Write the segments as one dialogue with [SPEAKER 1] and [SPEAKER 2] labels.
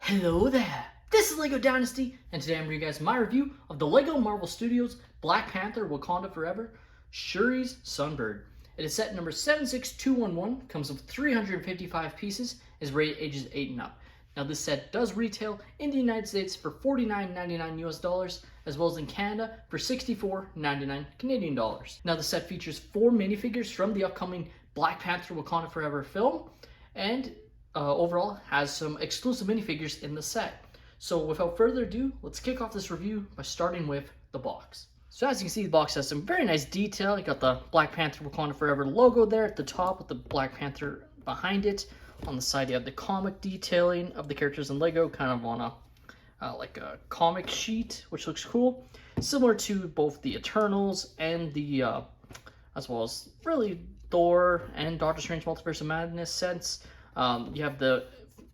[SPEAKER 1] Hello there, this is LEGO Dynasty, and today I'm bringing you guys my review of the LEGO Marvel Studios Black Panther Wakanda Forever Shuri's Sunbird. It is set number 76211, comes with 355 pieces, is rated ages 8 and up. Now this set does retail in the United States for $49.99 US dollars, as well as in Canada for $64.99 Canadian dollars. Now the set features 4 minifigures from the upcoming Black Panther Wakanda Forever film, and overall has some exclusive minifigures in the set. So without further ado, let's kick off this review by starting with the box. So as you can see, the box has some very nice detail. You got the Black Panther Wakanda Forever logo there at the top with the Black Panther behind it. On the side you have the comic detailing of the characters in Lego, kind of on a like a comic sheet, which looks cool. Similar to both the Eternals and the as well as really Thor and Doctor Strange Multiverse of Madness sets. You have the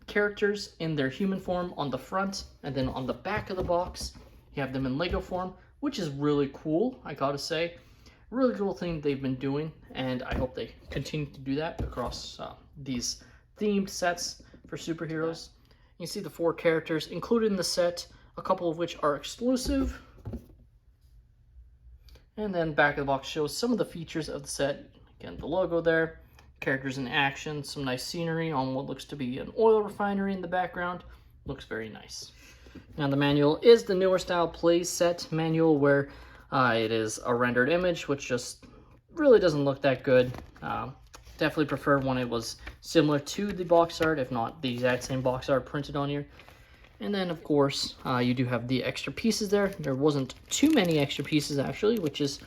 [SPEAKER 1] characters in their human form on the front, and then on the back of the box you have them in Lego form, which is really cool, I gotta say. Really cool thing they've been doing, and I hope they continue to do that across these themed sets for superheroes. You can see the 4 characters included in the set, a couple of which are exclusive. And then back of the box shows some of the features of the set. Again, the logo there. Characters in action, some nice scenery on what looks to be an oil refinery in the background. Looks very nice. Now the manual is the newer style play set manual, where it is a rendered image, which just really doesn't look that good. Definitely prefer when it was similar to the box art, if not the exact same box art printed on here. And then of course you do have the extra pieces there. There wasn't too many extra pieces actually, which is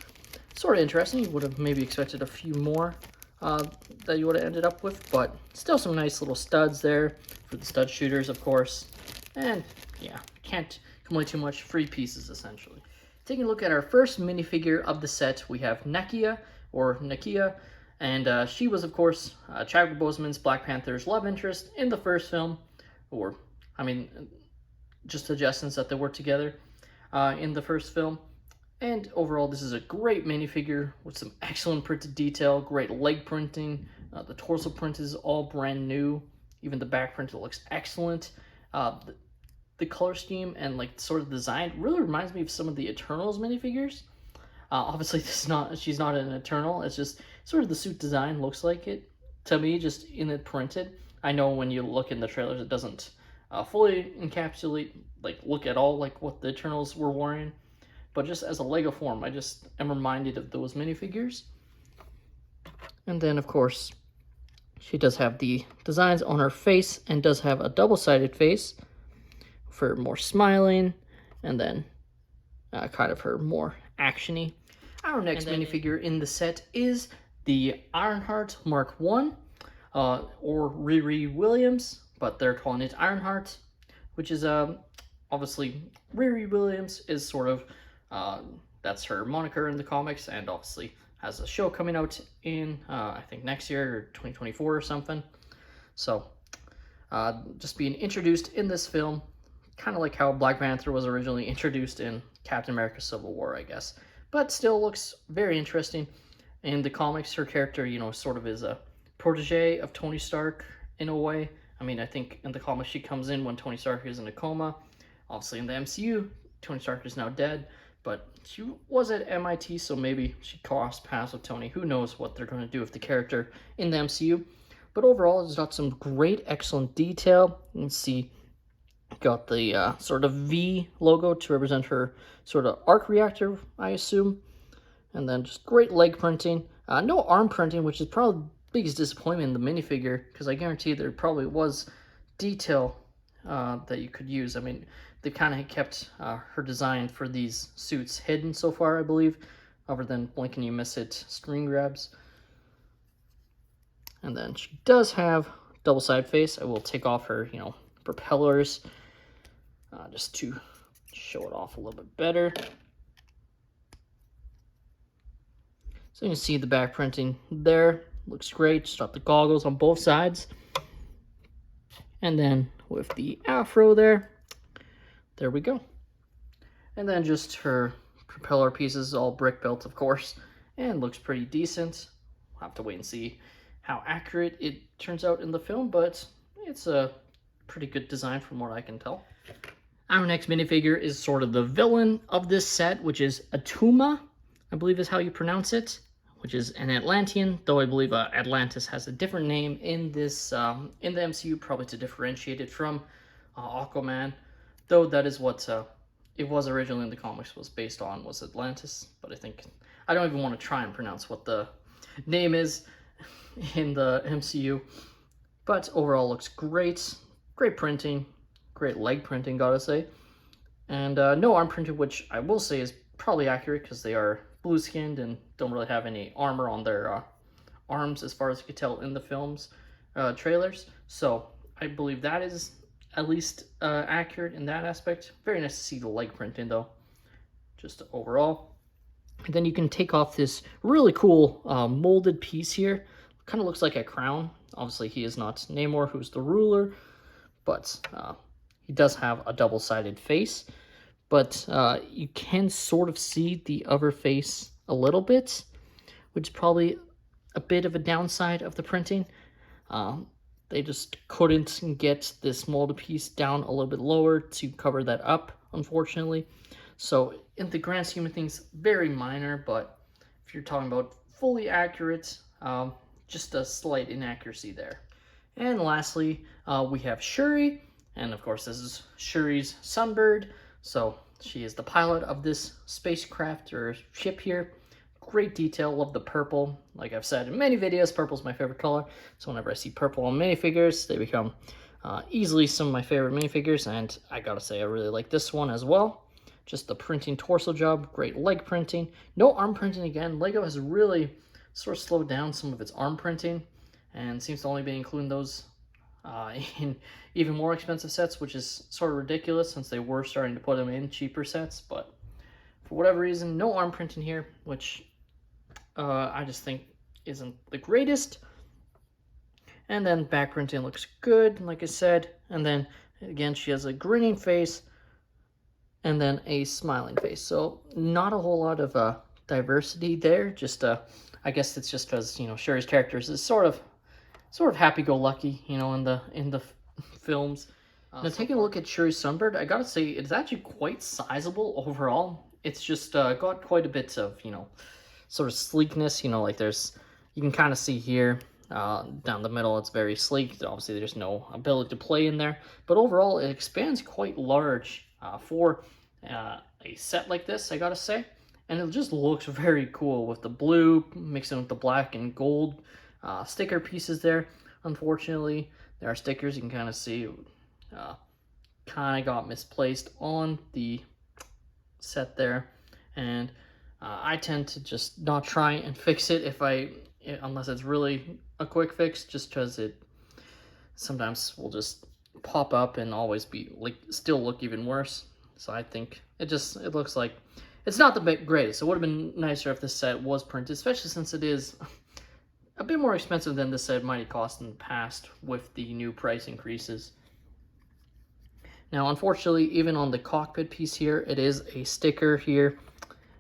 [SPEAKER 1] sort of interesting. You would have maybe expected a few more that you would have ended up with, but still some nice little studs there for the stud shooters, of course. And yeah, can't complain too much. Free pieces essentially. Taking a look at our first minifigure of the set, we have Nakia, and she was of course Chadwick Boseman's Black Panther's love interest in the first film, or I mean just suggestions that they were together in the first film. And overall, this is a great minifigure with some excellent printed detail, great leg printing. The torso print is all brand new. Even the back print looks excellent. The color scheme and like sort of design really reminds me of some of the Eternals minifigures. Obviously, she's not an Eternal. It's just sort of the suit design looks like it to me, just in it printed. I know when you look in the trailers, it doesn't fully encapsulate, like look at all like what the Eternals were wearing. But just as a Lego form, I just am reminded of those minifigures. And then, of course, she does have the designs on her face and does have a double-sided face for more smiling, and then kind of her more action-y. Our next minifigure in the set is the Ironheart Mark I, or Riri Williams, but they're calling it Ironheart, which is obviously Riri Williams is sort of that's her moniker in the comics, and obviously has a show coming out in I think next year or 2024 or something. So just being introduced in this film, kind of like how Black Panther was originally introduced in Captain America Civil War, I guess, but still looks very interesting. In the comics, her character, you know, sort of is a protege of Tony Stark in a way. I mean, I think in the comics she comes in when Tony Stark is in a coma. Obviously in the MCU, Tony Stark is now dead, but she was at MIT, so maybe she crossed paths with Tony. Who knows what they're going to do with the character in the MCU. But overall, it's got some great, excellent detail. You can see got the sort of V logo to represent her sort of arc reactor, I assume. And then just great leg printing. No arm printing, which is probably the biggest disappointment in the minifigure, because I guarantee there probably was detail that you could use. I mean, they kind of kept her design for these suits hidden so far, I believe, other than blink and you miss it screen grabs. And then she does have double-sided face. I will take off her, you know, propellers just to show it off a little bit better. So you can see the back printing there. Looks great. Just got the goggles on both sides. And then with the afro there we go. And then just her propeller pieces, all brick built, of course, and looks pretty decent. We'll have to wait and see how accurate it turns out in the film, but it's a pretty good design from what I can tell. Our next minifigure is sort of the villain of this set, which is Atuma, I believe is how you pronounce it, which is an Atlantean, though I believe Atlantis has a different name in this in the MCU, probably to differentiate it from Aquaman, though that is what it was originally in the comics was based on, was Atlantis. But I don't even want to try and pronounce what the name is in the MCU. But overall looks great. Great printing. Great leg printing, gotta say. And no arm printing, which I will say is probably accurate because they are blue-skinned and don't really have any armor on their arms as far as you could tell in the film's trailers. So I believe that is at least accurate in that aspect. Very nice to see the leg printing though, just overall. And then you can take off this really cool molded piece here. Kind of looks like a crown. Obviously he is not Namor, who's the ruler, but he does have a double-sided face. But you can sort of see the other face a little bit, which is probably a bit of a downside of the printing. They just couldn't get this molded piece down a little bit lower to cover that up, unfortunately. So in the grand scheme of things, very minor, but if you're talking about fully accurate, just a slight inaccuracy there. And lastly, we have Shuri, and of course this is Shuri's Sunbird, so she is the pilot of this spacecraft or ship here. Great detail, love the purple. Like I've said in many videos, purple is my favorite color, so whenever I see purple on minifigures, they become easily some of my favorite minifigures, and I gotta say I really like this one as well. Just the printing torso job, great leg printing. No arm printing again. LEGO has really sort of slowed down some of its arm printing and seems to only be including those in even more expensive sets, which is sort of ridiculous since they were starting to put them in cheaper sets. But for whatever reason, no arm printing here, which I just think isn't the greatest. And then back printing looks good, like I said. And then again, she has a grinning face and then a smiling face. So not a whole lot of diversity there. Just I guess it's just because, you know, Shuri's characters is sort of happy-go-lucky, you know, in the films. Now taking a look at Shuri's Sunbird, I gotta say it's actually quite sizable overall. It's just got quite a bit of, you know, sort of sleekness. You know, like you can kind of see here down the middle, it's very sleek. Obviously, there's no ability to play in there, but overall, it expands quite large for a set like this, I gotta say. And it just looks very cool with the blue mixing with the black and gold sticker pieces there. Unfortunately, there are stickers you can kind of see kind of got misplaced on the set there, and I tend to just not try and fix it unless it's really a quick fix, just because it sometimes will just pop up and always be like still look even worse. So I think it looks like it's not the greatest. It would have been nicer if this set was printed, especially since it is a bit more expensive than this set might have cost in the past with the new price increases. Now, unfortunately, even on the cockpit piece here, it is a sticker here.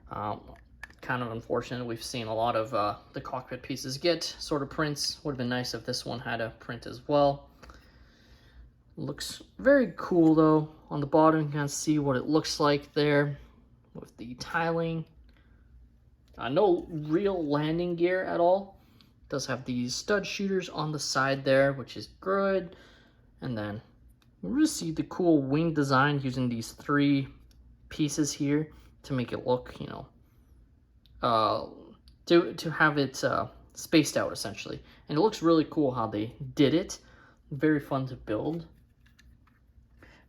[SPEAKER 1] Kind of unfortunate. We've seen a lot of the cockpit pieces get sort of prints. Would have been nice if this one had a print as well. Looks very cool, though. On the bottom, you can see what it looks like there with the tiling. No real landing gear at all. Does have these stud shooters on the side there, which is good. And then you really see the cool wing design using these 3 pieces here to make it look, you know, to have it spaced out essentially. And it looks really cool how they did it. Very fun to build.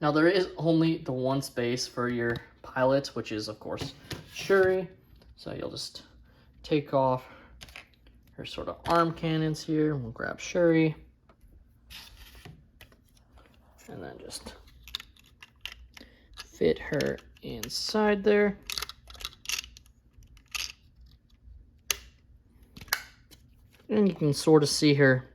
[SPEAKER 1] Now there is only the one space for your pilot, which is of course Shuri. So you'll just take off her sort of arm cannons here. We'll grab Shuri. And then just fit her inside there. And you can sort of see her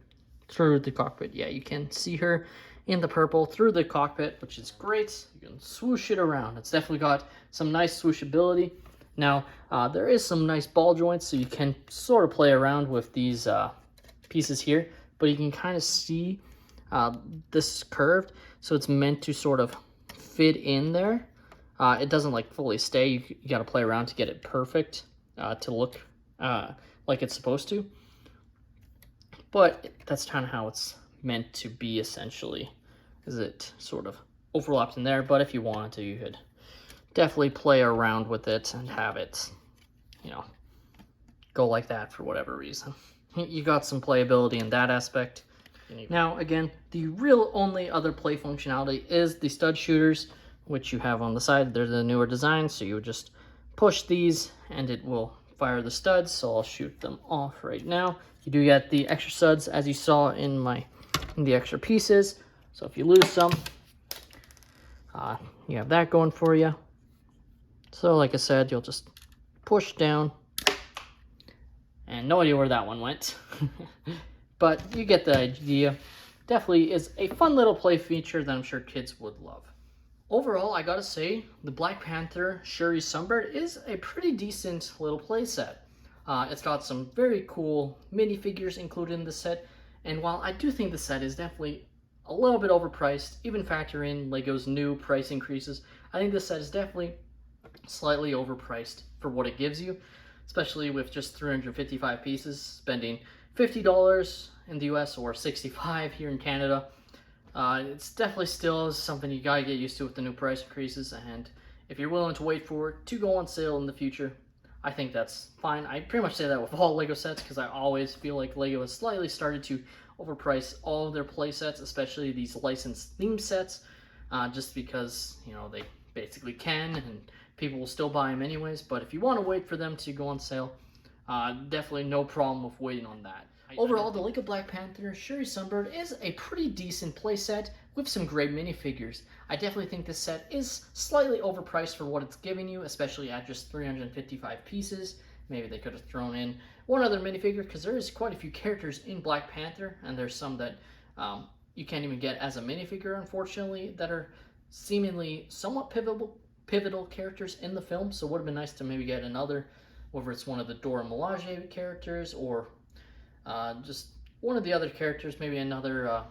[SPEAKER 1] through the cockpit. Yeah, you can see her in the purple through the cockpit, which is great. You can swoosh it around. It's definitely got some nice swooshability. Now, there is some nice ball joints, so you can sort of play around with these pieces here, but you can kind of see this is curved, so it's meant to sort of fit in there. It doesn't like fully stay. You got to play around to get it perfect to look like it's supposed to. But that's kind of how it's meant to be, essentially, is it sort of overlapped in there. But if you wanted to, you could definitely play around with it and have it, you know, go like that for whatever reason. You got some playability in that aspect. Now, again, the real only other play functionality is the stud shooters, which you have on the side. They're the newer designs, so you would just push these and it will fire the studs. So I'll shoot them off right now. You do get the extra studs, as you saw in the extra pieces. So if you lose some, you have that going for you. So like I said, you'll just push down, and no idea where that one went. But you get the idea. Definitely is a fun little play feature that I'm sure kids would love. Overall, I gotta say, the Black Panther Shuri Sunbird is a pretty decent little play set. It's got some very cool minifigures included in the set, and while I do think the set is definitely a little bit overpriced, even factor in LEGO's new price increases, I think this set is definitely slightly overpriced for what it gives you, especially with just 355 pieces, spending $50 in the US or $65 here in Canada. It's definitely still something you gotta get used to with the new price increases, and if you're willing to wait for it to go on sale in the future, I think that's fine. I pretty much say that with all LEGO sets because I always feel like LEGO has slightly started to overprice all of their play sets, especially these licensed theme sets, just because, you know, they basically can and people will still buy them anyways. But if you want to wait for them to go on sale, definitely no problem with waiting on that. Overall, the LEGO Black Panther Shuri Sunbird is a pretty decent playset with some great minifigures. I definitely think this set is slightly overpriced for what it's giving you, especially at just 355 pieces. Maybe they could have thrown in one other minifigure, because there is quite a few characters in Black Panther, and there's some that you can't even get as a minifigure, unfortunately, that are seemingly somewhat pivotal characters in the film. So it would have been nice to maybe get another, whether it's one of the Dora Milaje characters or just one of the other characters, maybe another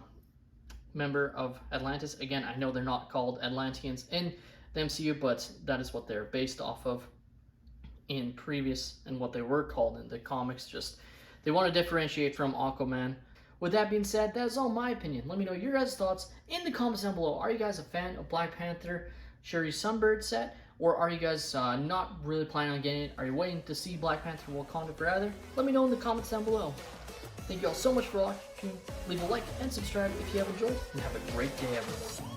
[SPEAKER 1] member of Atlantis. Again, I know they're not called Atlanteans in the MCU, but that is what they're based off of in previous, and what they were called in the comics. Just they want to differentiate from Aquaman. With that being said, that is all my opinion. Let me know your guys' thoughts in the comments down below. Are you guys a fan of Black Panther Shuri Sunbird set, or are you guys not really planning on getting it? Are you waiting to see Black Panther Wakanda Forever? Let me know in the comments down below. Thank you all so much for watching. Leave a like and subscribe if you have enjoyed, and have a great day, everyone.